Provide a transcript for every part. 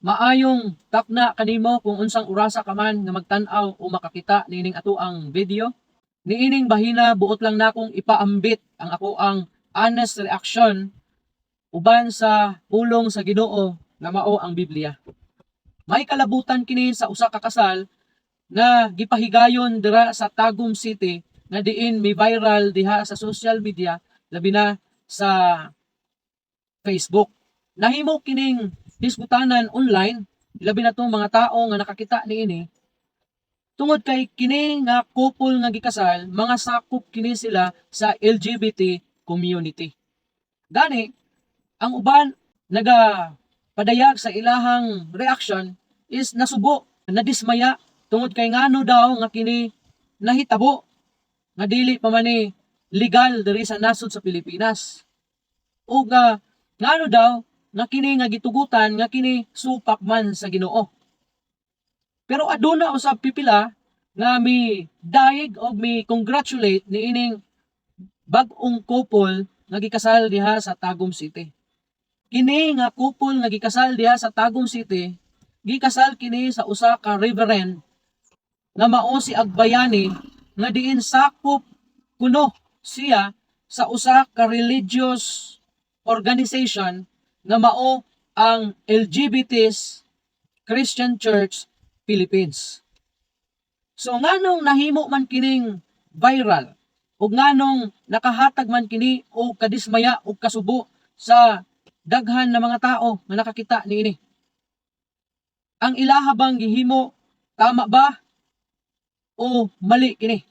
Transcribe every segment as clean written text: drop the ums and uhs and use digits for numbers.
Maayong takna kanimo kung unsang orasa ka man nga magtan-aw o makakita niining ato ang video. Niining bahina buot lang nakong ipaambit ang ako ang honest reaction uban sa pulong sa Ginoo nga mao ang Biblia. May kalabutan kini sa usa ka kasal nga gipahigayon dira sa Tagum City nga diin may viral diha sa social media labi na sa Facebook. Nahimo kining disbutanan online labi na tong mga tao nga nakakita niini tungod kay kini nga couple nga gikasal, mga sakop kini sila sa LGBT community. Gani, ang uban naga padayag sa ilahang reaction is nasubo, nadismaya tungod kay ngano daw nga kini nahitabo nga dili pa man ni legal diri sa nasod sa Pilipinas. O ngano daw nga kini nga gitugutan nga kini supak man sa Ginoo. Pero aduna usab pipila nga mi daig o mi congratulate niining bag-ong couple nga gikasal diha sa Tagum City. Kini nga couple nga gikasal diha sa Tagum City, gikasal kini sa usa ka reverend nga mao si Agbayani nga diin sakop kuno siya sa usa ka religious organization nga mao ang LGBT's Christian Church Philippines. So nganong nahimo man kining viral ug nganong nakahatag man kini og kadismaya ug kasubo sa daghan na mga tao nga nakakita niini. Ang ilaha bang gihimo tama ba o mali kini?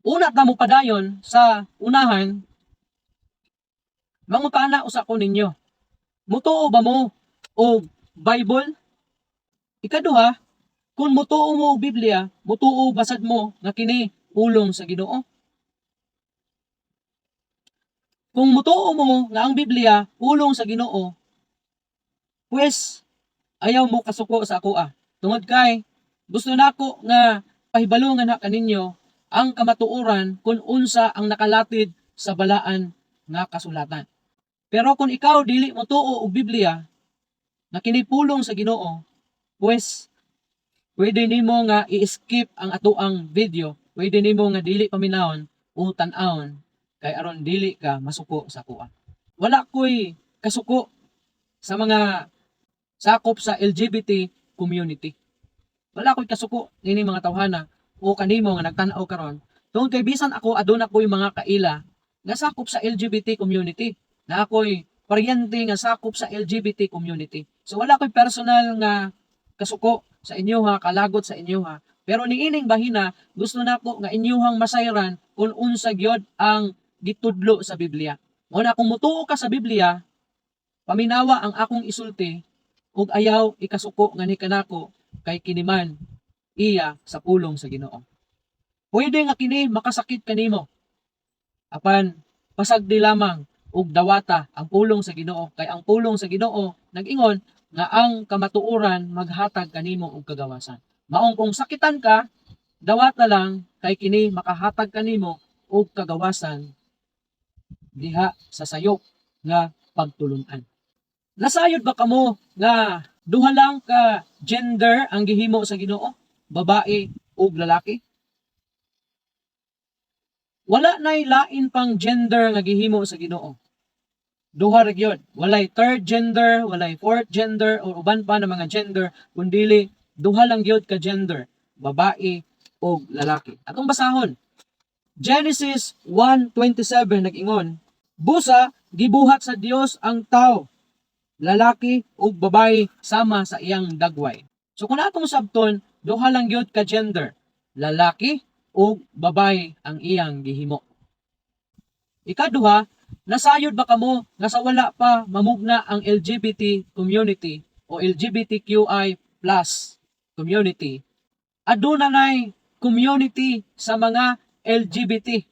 Una ta mo padayon sa unahan, mangutana usa ko ninyo. Mutuo ba mo og Bible? Ikaduha, kung mutuo mo og Biblia, mutuo basad mo nga kini pulong sa Ginoo. Kung mutuo mo nga ang Biblia pulong sa Ginoo, pues ayaw mo kasuko sa akoa. Tungod kay gusto nako nga pahibalongan na kaninyo ang kamatuoran kung unsa ang nakalatid sa balaan nga kasulatan. Pero kung ikaw dili mo tuo og Biblia na kini pulong sa Ginoo, pues pwede nimo nga i-skip ang atoang video, pwede nimo nga dili paminawon o tan-awon kay aron dili ka masuko sa kuha. Wala ko'y kasuko sa mga sakop sa LGBT community. Wala ko'y kasuko nini mga tawhana o kanimo nga nagtan-aw karon. Tungod kay bisan ako aduna ko'y mga kaila nga sakop sa LGBT community. Na ako'y paryente nga sakop sa LGBT community. So wala ko'y personal nga kasuko sa inyo ha, kalagot sa inyo ha. Pero niining bahina, gusto nako nga inyuhang masayran kung unsa gyud ang gitudlo sa Biblia. Muna kung mutuo ka sa Biblia, paminawa ang akong isulti ug ayaw ikasuko nga ni kanako kay kiniman iya sa pulong sa Ginoo. Pwede nga kini makasakit kanimo. Apan pasagdi lamang ug dawata ang pulong sa Ginoo kay ang pulong sa Ginoo nag-ingon nga ang kamatuoran maghatag kanimo og kagawasan. Maong kung sakitan ka, dawata lang kay kini makahatag kanimo og kagawasan diha sa sayop nga pagtulun-an. Nasayod ba kamo nga duha lang ka gender ang gihimo sa Ginoo, babae ug lalaki? Wala nay lain pang gender nga gihimo sa Ginoo. Duha ra gyud. Walay third gender, walay fourth gender o uban pa na mga gender, kundili duha lang gyud ka gender, babae ug lalaki. Atong basahon. Genesis 1:27 nag-ingon, busa gibuhat sa Dios ang tao, lalaki ug babae sama sa iyang dagway. So kung atong sabton, duha lang gyud ka gender, lalaki ug babae ang iyang gihimo. Ikaduha, nasayod ba kamo nga sa wala pa mamugna ang LGBT community o LGBTQI plus community? Aduna nay community sa mga LGBT.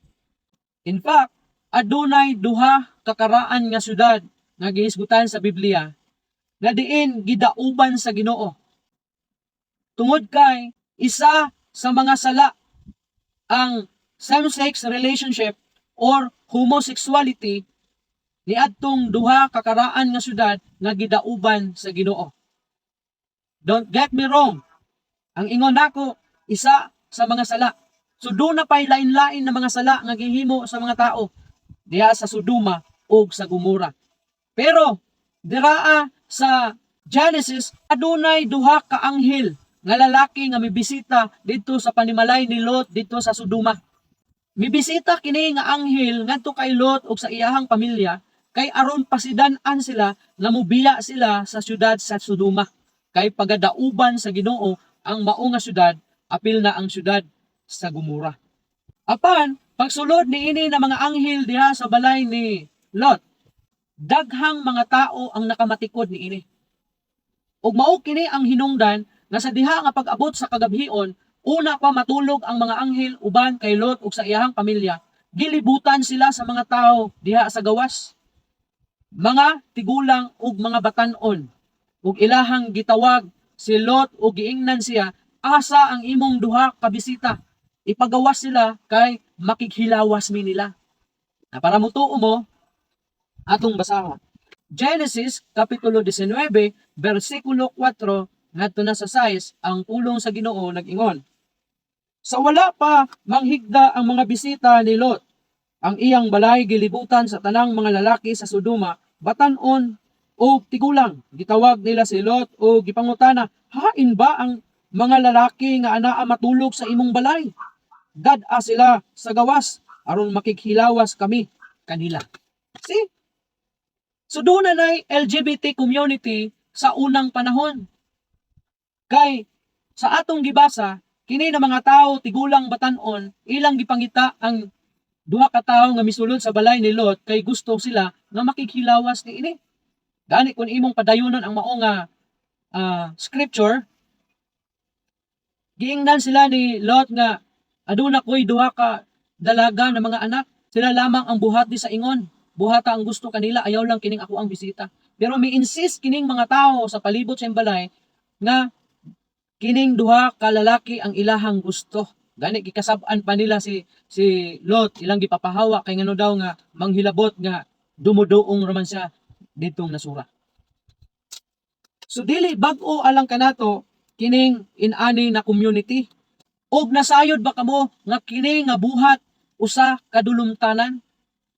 In fact, adunay duha kakaraan nga syudad nga gihisgutan sa Biblia nga diin gidauban sa Ginoo. Tungod kay isa sa mga sala ang same-sex relationship or homosexuality niadtong duha kakaraan nga syudad nga gidauban sa Ginoo. Don't get me wrong. Ang ingon nako isa sa mga sala. So do na pay lain-lain na mga sala nga gihimo sa mga tao diha sa Sodoma ug sa Gomora. Pero diraa sa Genesis adunay duha ka anghel nga lalaki nga mibisita didto sa panimalay ni Lot didto sa Sodoma. Mibisita kini nga anghel ngadto kay Lot ug sa iyahang pamilya kay aron pasidan-an sila nga mobiya sila sa syudad sa Sodoma. Kay pagadauban sa Ginoo ang mao nga syudad, apil na ang syudad sa Gomora. Apan pagsulod niini na mga anghel diha sa balay ni Lot, daghang mga tao ang nakamatikod niini. Ug mao kini ang hinungdan nga sa diha nga pag-abot sa kagabhion, una pa matulog ang mga anghel uban kay Lot ug sa iyahang pamilya. Gilibutan sila sa mga tao diha sa gawas, mga tigulang ug mga batan-on. Ug ilahang gitawag si Lot ug giingnan siya, asa ang imong duha ka bisita? Ipagawas sila kay makighilawas mi nila. Para mutuo mo atong basahon. Genesis kapitulo 19 bersikulo 4 ngadto na sa 6 ang pulong sa Ginoo nag-ingon. Sa wala pa manghigda ang mga bisita ni Lot, ang iyang balay gilibutan sa tanang mga lalaki sa Sodoma, batan-on o tigulang. Gitawag nila si Lot o gipangutana, hain ba ang mga lalaki nga anaa matulog sa imong balay? Dad-a sila sa gawas aron makikhilawas kami kanila. See? So doon na LGBT community sa unang panahon. Kay sa atong gibasa, kini na mga tao tigulang batan-on, ilang gipangita ang duha ka tawo nga misulod sa balay ni Lot kay gusto sila nga makikhilawas ni ini. Gani kun imong padayonon ang mao nga scripture, giingnan sila ni Lot nga aduna koy duha ka dalaga na mga anak, sila lamang ang buhat di sa ingon. Buhata ang gusto kanila, ayaw lang kining ako ang bisita. Pero mi-insist kining mga tao sa palibot sa balay nga kining duha ka lalaki ang ilahang gusto. Gani gikasab-an pa nila si Lot, ilang gipapahawa kay ngano daw nga manghilabot nga dumuduong raman siya ditong nasura. So dili bag-o alang kanato kining inani na community. Og nasayod ba kamo nga kini nga buhat usa kadulumtanan?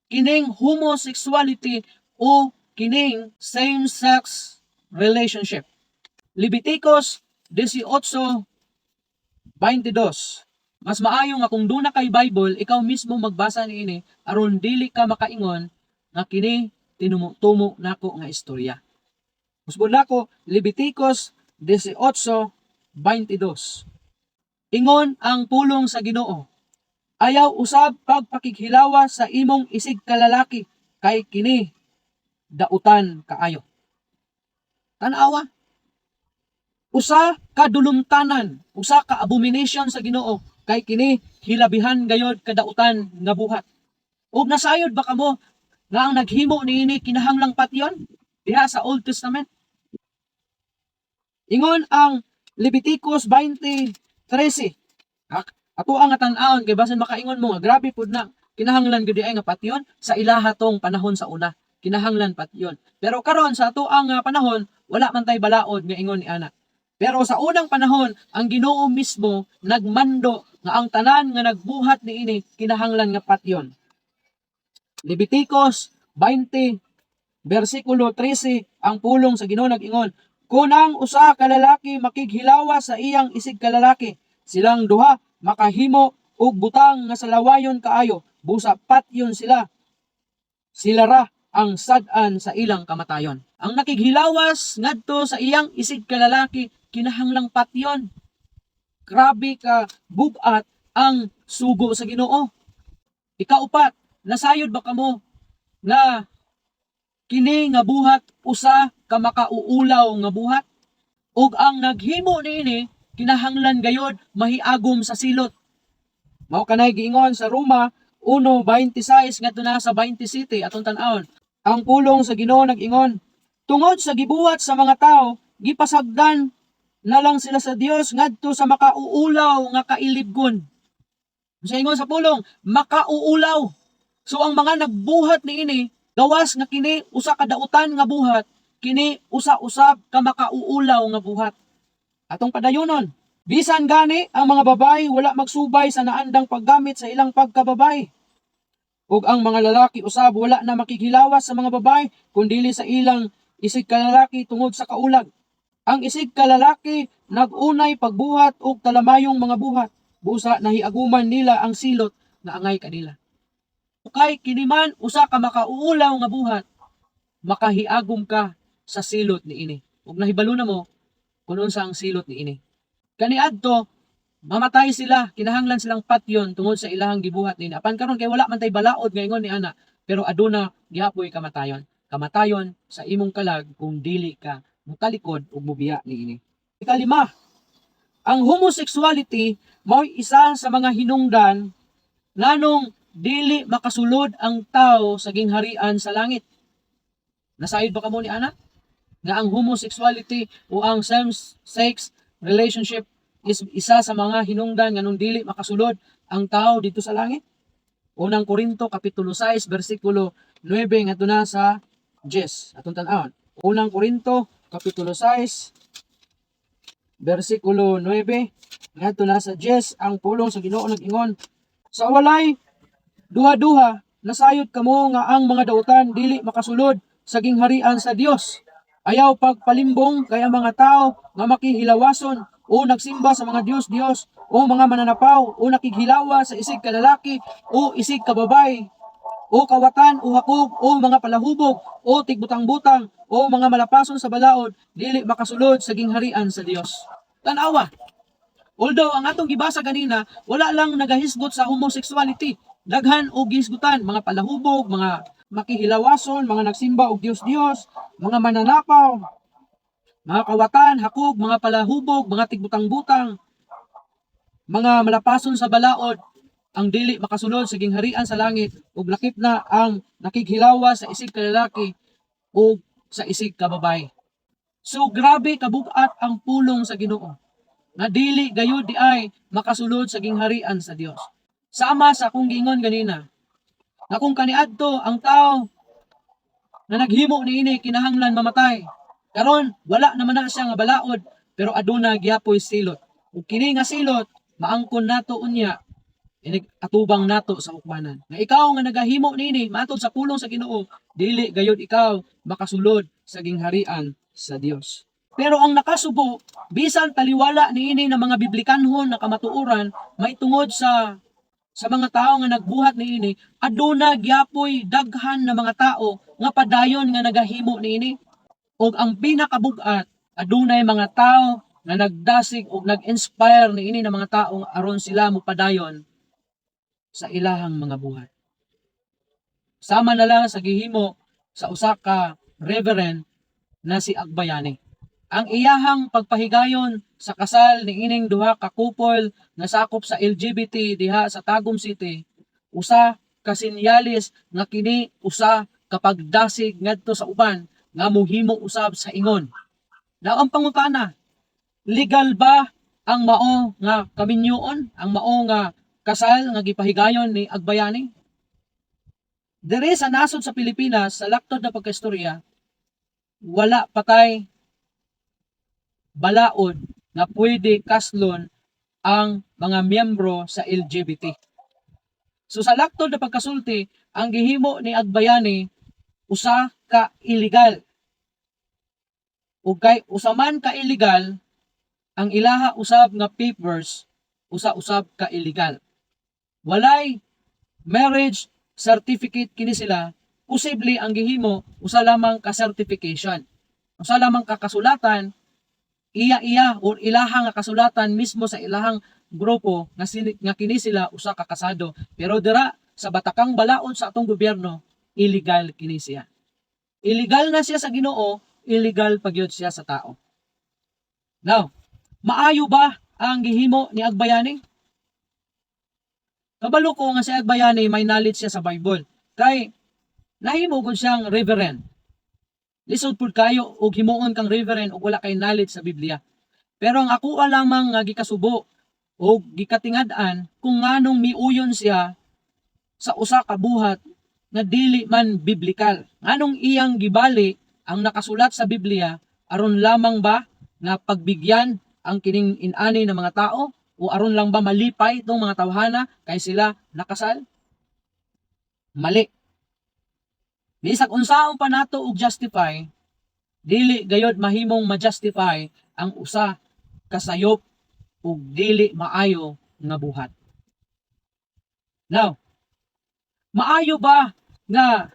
Kining homosexuality o kining same-sex relationship. Leviticus 18:22. Mas maayo nga kung doon na kay Bible, ikaw mismo magbasa niini aron dili ka makaingon nga kini tinumo-tumo nako nga istorya. Musbod nako Leviticus 18:22. Ingon ang pulong sa Ginoo, ayaw usab pagpakighilawas sa imong isig kalalaki kay kini dautan kaayo. Tanawa, usa ka dulumtanan, usa ka abomination sa Ginoo kay kini hilabihan gayod kadautan nga buhat. Ug nasayod ba kamo nga ang naghimo niini kinahanglang patyon diha sa Old Testament? Ingon ang Leviticus 20:13. Ato ang tan-awon kay basin makaingon mo nga grabe pud na kinahanglan gyud ay nga patyon sa ilaha tong panahon sa una. Kinahanglan patyon. Pero karon sa ato ang panahon wala man tay balaod nga ingon ni ana. Pero sa unang panahon ang Ginoo mismo nagmando nga ang tanan nga nagbuhat niini kinahanglan nga patyon. Leviticus 20 bersikulo 13 ang pulong sa Ginoo nag-ingon, kung ang usa ka lalaki makighilawas sa iyang isig ka lalaki, silang duha makahimo og butang nga salawayon kaayo, busa patyon sila. Sila ra ang sad-an sa ilang kamatayon. Ang nakighilawas ngadto sa iyang isig ka lalaki kinahanglang patyon. Grabe ka bugat ang sugo sa Ginoo. Ikaupat, nasayod ba kamo na kini nga buhat usa ka makauulaw nga buhat? Ug ang naghimo niini kinahanglan gayod mahiagom sa silot. Mao kanay giingon sa Roma 1:26 ngadto na sa 27 atong tan-awon. Ang pulong sa Ginoo nag-ingon, tungod sa gibuhat sa mga tao, gipasagdan na lang sila sa Dios ngadto sa makauulaw nga kailibgon. Sa ingon sa pulong, makauulaw. So ang mga nagbuhat niini, gawas nga kini usa ka dautan nga buhat, kini usa-usab ka makauulaw nga buhat. atong padayonon. Bisan gani ang mga babae wala magsubay sa naandang paggamit sa ilang pagkababay. Ug ang mga lalaki usab wala na makighilawas sa mga babae kundili sa ilang isig kalalaki tungod sa kaulag. Ang isig kalalaki nagunay pagbuhat og talamayong mga buhat. Busa nahiaguman nila ang silot nga angay kanila. Kay kini man usa ka makauulaw nga buhat, makahiagom ka sa silot niini. Ug nahibalo na mo kung unsa ang silot niini. Kaniadto mamatay sila, kinahanglan silang patyon tungod sa ilahang gibuhat nila. Apan karon kay wala man tay balaod nga ingon ni ana, pero aduna gihapoy kamatayon. Kamatayon sa imong kalag kung dili ka mutalikod ug mubiya niini. Ikalima, ang homosexuality mao'y isa sa mga hinungdan nganong dili makasulod ang tao sa gingharian sa langit. Nasayod ba kamo ni ana? Nga ang homosexuality o ang same-sex relationship is isa sa mga hinungdan nga nung dili makasulod ang tao dito sa langit. Unang Korinto kapitulo 6 bersikulo 9 ngadto na sa 10. Atong tan-awon. Unang Korinto kapitulo 6 bersikulo 9 ngadto na sa 10 ang pulong sa Ginoo nag-ingon, sa walay duha-duha nasayod kamo nga ang mga dautan dili makasulod sa gingharian sa Dios. Ayaw pagpalimbong kay ang mga tao nga makihilawason o nagsimba sa mga Diyos o mga mananapaw o nakighilawa sa isig kalalaki o isig kababay o kawatan o hakog o mga palahubog o tigbutang-butang o mga malapason sa balaod dili makasulod sa gingharian sa Dios. Tanawa. Although ang atong gibasa kanina wala lang nagahisgot sa homosexuality, daghan og gisgutan mga palahubog, mga makihilawason, mga nagsimba og Dios, mga mananapaw, mga kawatan, hakog, mga palahubog, mga tigbutang-butang, mga malapason sa balaod, ang dili makasulod sa gingharian sa langit, ug lakip na ang nakighilawa sa isig kalalaki o sa isig kababay. So grabe kabugat ang pulong sa Ginoo na dili gayud di ay makasulod sa gingharian sa Dios. Sama sa akong gingon ganina, na kung kaniadto ang tao na naghimo niini kinahanglan mamatay. Karon wala naman na siya nga balaod pero aduna gihapoy silot. Ug kini nga silot maangkon nato unya inig atubang nato sa hukmanan. Nga ikaw nga nagahimo niini matod sa pulong sa Ginoo, dili gayud ikaw makasulod sa gingharian sa Dios. Pero ang nakasubo, bisan taliwala niini ng mga biblikanhon na kamatuoran, may tungod sa mga tao nga nagbuhat niini, aduna gyapoy daghan na mga tao nga padayon nga nagahimo niini. Og ang pinakabugat, adunay mga tao nga nagdasig og nag-inspire niini ng mga tao aron sila mopadayon sa ilahang mga buhat. Sama na lang sa gihimo sa usa ka reverend na si Agbayani. Ang iyahang pagpahigayon sa kasal ni ining duha ka couple nga sakop sa LGBT diha sa Tagum City, usa ka sinyalis nga kini usa ka pagdasig ngadto sa uban nga mohimo usab sa ingon. Now ang pangutana, legal ba ang mao nga kaminyoon, ang mao nga kasal nga gipahigayon ni Agbayani? Diri sa nasod sa Pilipinas sa laktod na pagkaistorya, wala patay balaod na pwede kaslon ang mga miyembro sa LGBT. So sa laktod na pagkasulti, ang gihimo ni Agbayani usa ka illegal. Ug kay usa man ka illegal, ang ilaha usab nga papers usa usab ka illegal. Walay marriage certificate kini sila, posible ang gihimo usa lamang ka certification. Usa lamang ka kasulatan iya o ilahang nga kasulatan mismo sa ilahang grupo nga kini sila usa ka kasado. Pero dira sa batakang balaod sa atong gobyerno, illegal kini siya. Illegal na siya sa Ginoo, illegal pagyud siya sa tao. Now, maayo ba ang gihimo ni Agbayani? Kabalo ko nga si Agbayani may knowledge siya sa Bible. Kay nahimo gud siyang reverend. Lisod pud kayo og himuon kang reverend og wala kay knowledge sa Biblia. Pero ang ako lamang nga gikasubo og gikatingad-an kung nganong miuyon siya sa usa ka buhat nga dili man biblikal. Nganong iyang gibali ang nakasulat sa Biblia aron lamang ba nga pagbigyan ang kining inani ng mga tao o aron lang ba malipay itong mga tawhana kay sila nakasal? Mali. Bisag unsaon pa nato og justify, dili gayod mahimong ma-justify ang usa ka sayop ug dili maayo nga buhat. Now, maayo ba nga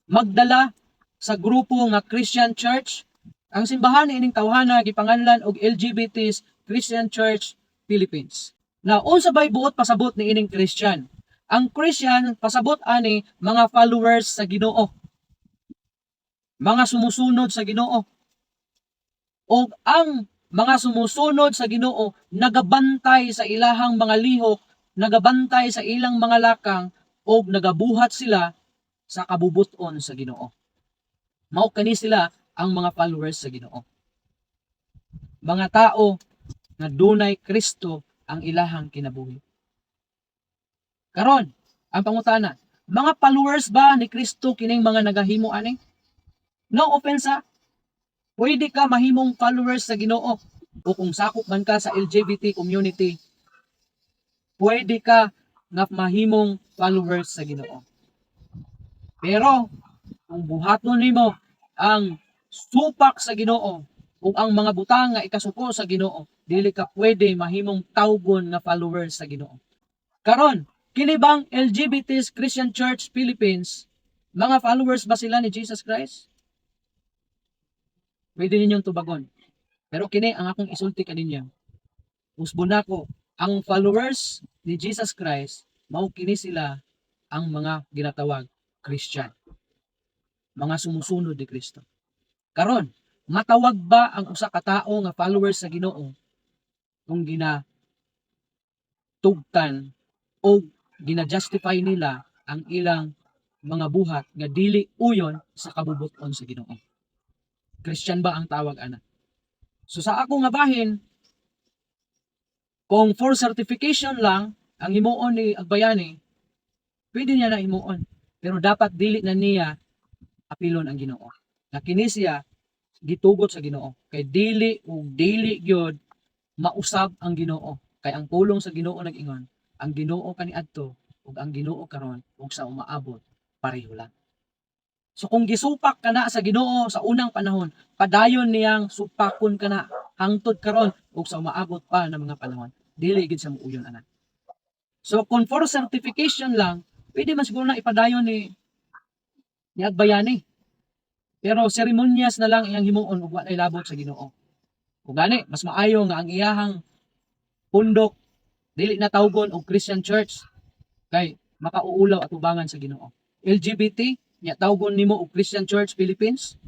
magdala sa grupo nga Christian Church? Ang simbahan ining tawhana gipanganlan og LGBT's Christian Church Philippines. Now, unsa bay buot pasabot ni ining Christian? Ang Christian pasabot ani mga followers sa Ginoo. Mga sumusunod sa Ginoo. O ang mga sumusunod sa Ginoo nagabantay sa ilahang mga lihok, nagabantay sa ilang mga lakang o nagabuhat sila sa kabubuton sa Ginoo. Mao kani sila ang mga followers sa Ginoo. Mga tao nga dunay Kristo ang ilahang kinabuhi. Karon, ang pangutana, mga followers ba ni Kristo kining mga nagahimo ani? No offense ha. Pwede ka mahimong followers sa Ginoo o kung sakop man ka sa LGBT community, pwede ka nga mahimong followers sa Ginoo. Pero kung buhaton nimo ang supak sa Ginoo ug ang mga butang nga ikasuko sa Ginoo, dili ka pwede mahimong tawgon nga followers sa Ginoo. Karon, kini bang LGBT's Christian Church Philippines, mga followers ba sila ni Jesus Christ? Pwede ninyong tubagon. Pero kini ang akong isulti kaninyo. Usbon nako, ang followers ni Jesus Christ, mao kini sila ang mga ginatawag Christian. Mga sumusunod ni Kristo. Karon, matawag ba ang usa ka tawo nga followers sa Ginoo kung ginatugtan o gina-justify nila ang ilang mga buhat nga dili uyon sa kabubuton sa Ginoo? Christian ba ang tawag ana? So sa ako nga bahin, kung for certification lang ang himuon ni Agbayani, pwede niya na himuon. Pero dapat dili na niya apilon ang Ginoo. Na kini siya gitugot sa Ginoo. Kay dili gyud mausab ang Ginoo. Kay ang pulong sa Ginoo nag-ingon, ang Ginoo kaniadto ug ang Ginoo karon ug sa umaabot pareho lang. So kung gisupak kana sa Ginoo sa unang panahon, padayon niyang supakon kana hangtod karon ug sa umaabot pa ng mga panahon. Dili gid sa muuyon ana. So kung for certification lang, pwede man siguro na ipadayon ni Agbayani. Pero seremonyas na lang iyang himuon ug walay labot sa Ginoo. Ug gani mas maayo nga ang iyahang pundok dili na tawgon og Christian Church kay makauulaw at ubangan sa Ginoo. LGBT nya tawgon nimo og Christian Church Philippines.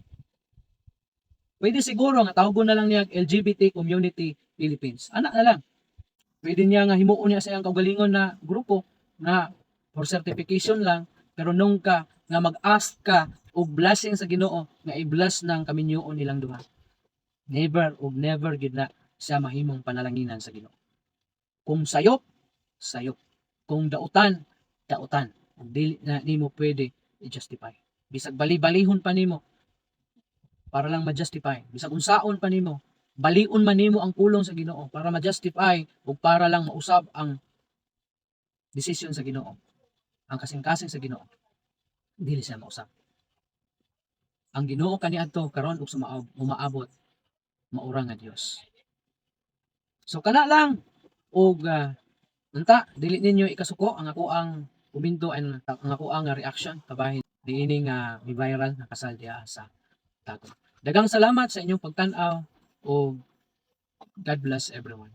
Pwede siguro nga tawgon na lang niya LGBT Community Philippines. Ana na lang. Pwede niya nga himuon niya sa iyang kaugalingon na grupo na for certification lang, pero nung ka nga mag-ask ka og blessing sa Ginoo nga i-bless ng kaminyoon nilang duha. Never gid na siya mahimong panalanginan sa Ginoo. Kung sayop, sayop. Kung dautan, dautan. Ug dili na nimo pwede i-justify. Bisag bali-balihon pa nimo para lang ma-justify. Bisag unsaon pa nimo, baliun man nimo ang pulong sa Ginoo para ma-justify ug para lang mausab ang desisyon sa Ginoo. Ang kasing-kasing sa Ginoo. Dili siya mausab. Ang Ginoo kaniadto karon ug umaabot maura nga Dios. So kana lang ug unta dili ninyo ikasuko ang ako ang komento and ang ako ang reaction kabahin diini nga viral na kasal diha sa Dagon. Daghang salamat sa inyong pagtan-aw ug God bless everyone.